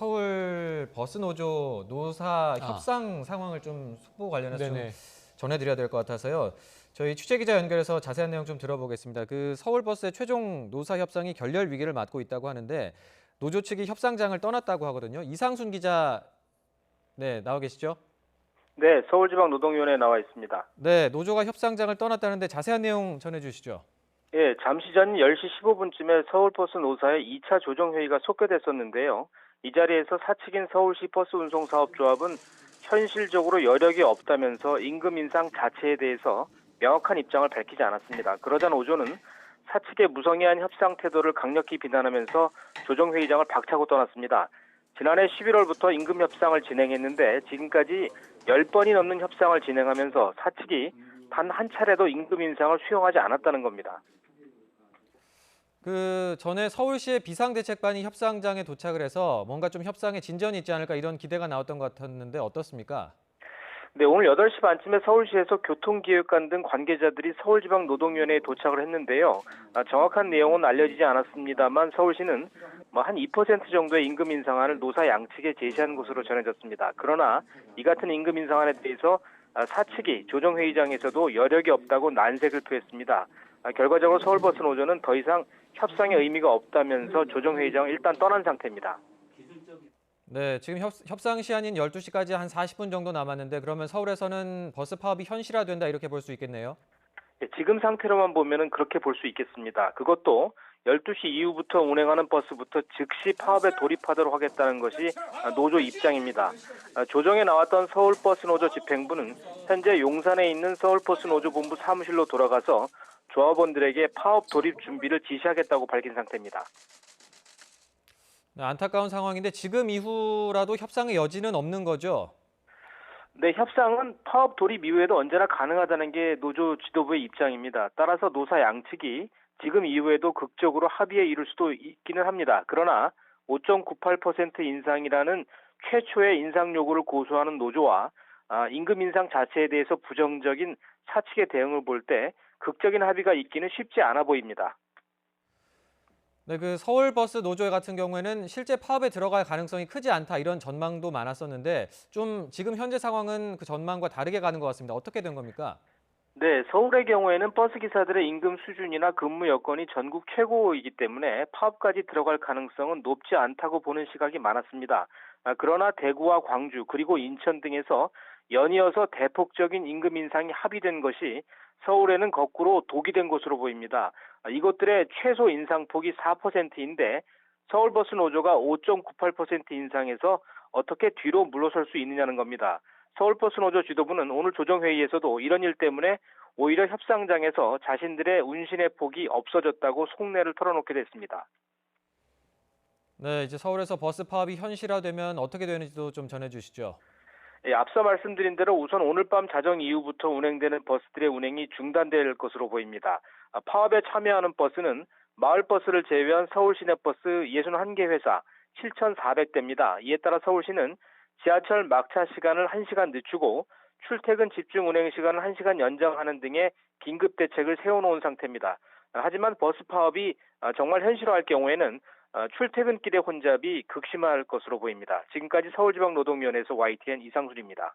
서울 버스 노조 노사 아. 협상 상황을 좀 속보 관련해서 좀 네네. 전해드려야 될 것 같아서요. 저희 취재 기자 연결해서 자세한 내용 좀 들어보겠습니다. 그 서울버스의 최종 노사 협상이 결렬 위기를 맞고 있다고 하는데 노조 측이 협상장을 떠났다고 하거든요. 이상순 기자, 네, 나와 계시죠? 네, 서울지방노동위원회에 나와 있습니다. 네, 노조가 협상장을 떠났다는데 자세한 내용 전해주시죠. 예, 잠시 전 10시 15분쯤에 서울버스 노사의 2차 조정회의가 속개됐었는데요. 이 자리에서 사측인 서울시 버스운송사업조합은 현실적으로 여력이 없다면서 임금 인상 자체에 대해서 명확한 입장을 밝히지 않았습니다. 그러자 노조는 사측의 무성의한 협상 태도를 강력히 비난하면서 조정회의장을 박차고 떠났습니다. 지난해 11월부터 임금 협상을 진행했는데 지금까지 10번이 넘는 협상을 진행하면서 사측이 단 한 차례도 임금 인상을 수용하지 않았다는 겁니다. 그 전에 서울시의 비상대책반이 협상장에 도착을 해서 뭔가 좀 협상에 진전이 있지 않을까 이런 기대가 나왔던 것 같았는데 어떻습니까? 네, 오늘 8시 반쯤에 서울시에서 교통기획관 등 관계자들이 서울지방노동위원회에 도착을 했는데요. 정확한 내용은 알려지지 않았습니다만 서울시는 한 2% 정도의 임금 인상안을 노사 양측에 제시한 것으로 전해졌습니다. 그러나 이 같은 임금 인상안에 대해서 사측이 조정회의장에서도 여력이 없다고 난색을 표했습니다. 결과적으로 서울버스 노조는 더 이상 협상의 의미가 없다면서 조정회의장을 일단 떠난 상태입니다. 네, 지금 협상 시한인 12시까지 한 40분 정도 남았는데 그러면 서울에서는 버스 파업이 현실화된다 이렇게 볼 수 있겠네요. 지금 상태로만 보면은 그렇게 볼 수 있겠습니다. 그것도 12시 이후부터 운행하는 버스부터 즉시 파업에 돌입하도록 하겠다는 것이 노조 입장입니다. 조정에 나왔던 서울버스노조 집행부는 현재 용산에 있는 서울버스노조본부 사무실로 돌아가서 조합원들에게 파업 돌입 준비를 지시하겠다고 밝힌 상태입니다. 네, 안타까운 상황인데 지금 이후라도 협상의 여지는 없는 거죠? 네, 협상은 파업 돌입 이후에도 언제나 가능하다는 게 노조 지도부의 입장입니다. 따라서 노사 양측이 지금 이후에도 극적으로 합의에 이를 수도 있기는 합니다. 그러나 5.98% 인상이라는 최초의 인상 요구를 고수하는 노조와 임금 인상 자체에 대해서 부정적인 사측의 대응을 볼 때 극적인 합의가 있기는 쉽지 않아 보입니다. 네, 그 서울버스 노조 같은 경우에는 실제 파업에 들어갈 가능성이 크지 않다 이런 전망도 많았었는데 좀 지금 현재 상황은 그 전망과 다르게 가는 것 같습니다. 어떻게 된 겁니까? 네, 서울의 경우에는 버스 기사들의 임금 수준이나 근무 여건이 전국 최고이기 때문에 파업까지 들어갈 가능성은 높지 않다고 보는 시각이 많았습니다. 그러나 대구와 광주 그리고 인천 등에서 연이어서 대폭적인 임금 인상이 합의된 것이 서울에는 거꾸로 독이 된 것으로 보입니다. 이것들의 최소 인상폭이 4%인데 서울버스 노조가 5.98% 인상해서 어떻게 뒤로 물러설 수 있느냐는 겁니다. 서울버스 노조 지도부는 오늘 조정회의에서도 이런 일 때문에 오히려 협상장에서 자신들의 운신의 폭이 없어졌다고 속내를 털어놓게 됐습니다. 네, 이제 서울에서 버스 파업이 현실화되면 어떻게 되는지도 좀 전해주시죠. 예, 앞서 말씀드린 대로 우선 오늘 밤 자정 이후부터 운행되는 버스들의 운행이 중단될 것으로 보입니다. 파업에 참여하는 버스는 마을버스를 제외한 서울시내버스 61개 회사 7,400대입니다. 이에 따라 서울시는 지하철 막차 시간을 1시간 늦추고 출퇴근 집중 운행 시간을 1시간 연장하는 등의 긴급 대책을 세워놓은 상태입니다. 하지만 버스 파업이 정말 현실화할 경우에는 출퇴근길의 혼잡이 극심할 것으로 보입니다. 지금까지 서울지방노동위원회에서 YTN 이상순입니다.